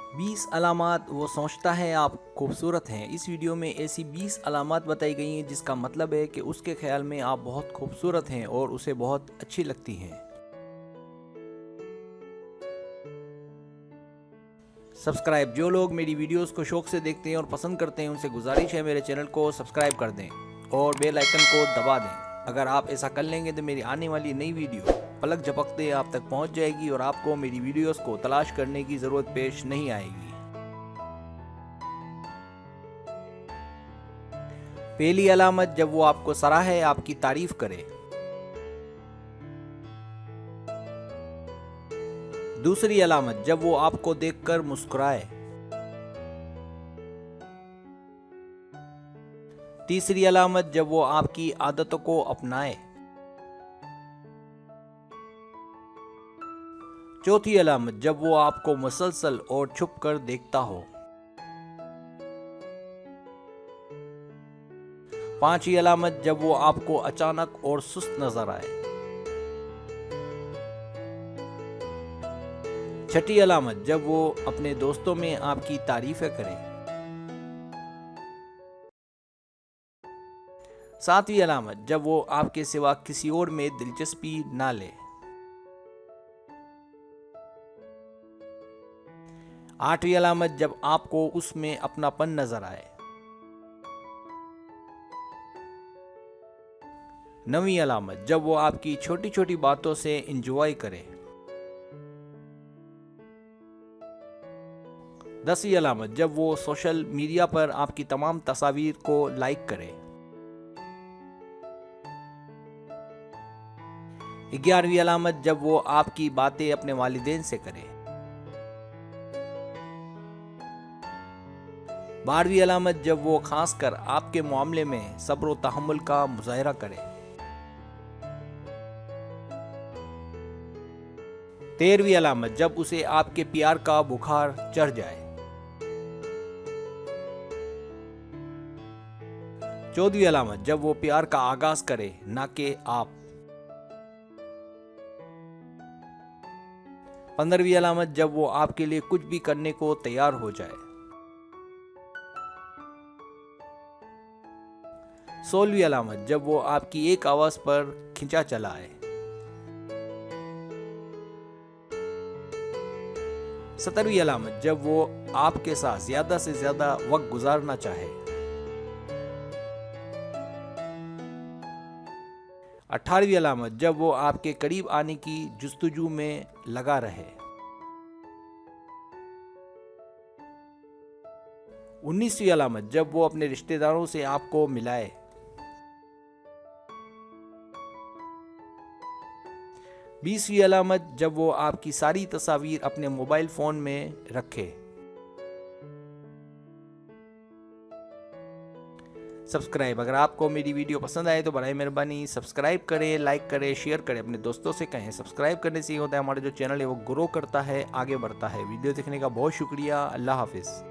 20 अलामात वो सोचता है आप खूबसूरत हैं। इस वीडियो में ऐसी 20 अलामात बताई गई हैं जिसका मतलब है कि उसके ख्याल में आप बहुत खूबसूरत हैं और उसे बहुत अच्छी लगती हैं। सब्सक्राइब, जो लोग मेरी वीडियोस को शौक से देखते हैं और पसंद करते हैं उनसे गुजारिश है मेरे चैनल को सब्सक्राइब कर दें और बेल आइकन को दबा दें। अगर आप ऐसा कर लेंगे तो मेरी आने वाली नई वीडियो पलक झपकते आप तक पहुंच जाएगी और आपको मेरी वीडियोस को तलाश करने की ज़रूरत पेश नहीं आएगी। पहली अलामत, जब वो आपको सराहे, आपकी तारीफ करे। दूसरी अलामत, जब वो आपको देखकर मुस्कुराए। तीसरी अलामत, जब वो आपकी आदतों को अपनाए। चौथी अलामत, जब वो आपको मुसलसल और छुप कर देखता हो। पांचवी अलामत, जब वो आपको अचानक और सुस्त नजर आए। छठी अलामत, जब वो अपने दोस्तों में आपकी तारीफें करे। सातवीं अलामत, जब वो आपके सिवा किसी और में दिलचस्पी ना ले। आठवीं अलामत, जब आपको उसमें अपनापन नजर आए। नवीं अलामत, जब वो आपकी छोटी छोटी बातों से एंजॉय करे। 10वीं अलामत, जब वो सोशल मीडिया पर आपकी तमाम तस्वीर को लाइक करे। 11वीं अलामत, जब वो आपकी बातें अपने वालिदैन से करे। 12वीं अलामत, जब वो खासकर आपके मामले में सब्र और तहम्मुल का मुजाहरा करे। 13वीं अलामत, जब उसे आपके प्यार का बुखार चढ़ जाए। 14वीं अलामत, जब वो प्यार का आगाज करे, ना कि आप। 15वीं अलामत, जब वो आपके लिए कुछ भी करने को तैयार हो जाए। 16वीं अलामत, जब वो आपकी एक आवाज पर खिंचा चला आए। 17वीं अलामत, जब वो आपके साथ ज्यादा से ज्यादा वक्त गुजारना चाहे। 18वीं अलामत, जब वो आपके करीब आने की जुस्तजू में लगा रहे। 19वीं अलामत, जब वो अपने रिश्तेदारों से आपको मिलाए। 20वीं अलामत, जब वो आपकी सारी तस्वीर अपने मोबाइल फोन में रखे। सब्सक्राइब, अगर आपको मेरी वीडियो पसंद आए तो बराए मेहरबानी सब्सक्राइब करें, लाइक करें, शेयर करें, अपने दोस्तों से कहें। सब्सक्राइब करने से ये होता है हमारा जो चैनल है वो ग्रो करता है, आगे बढ़ता है। वीडियो देखने का बहुत शुक्रिया। अल्लाह हाफिज़।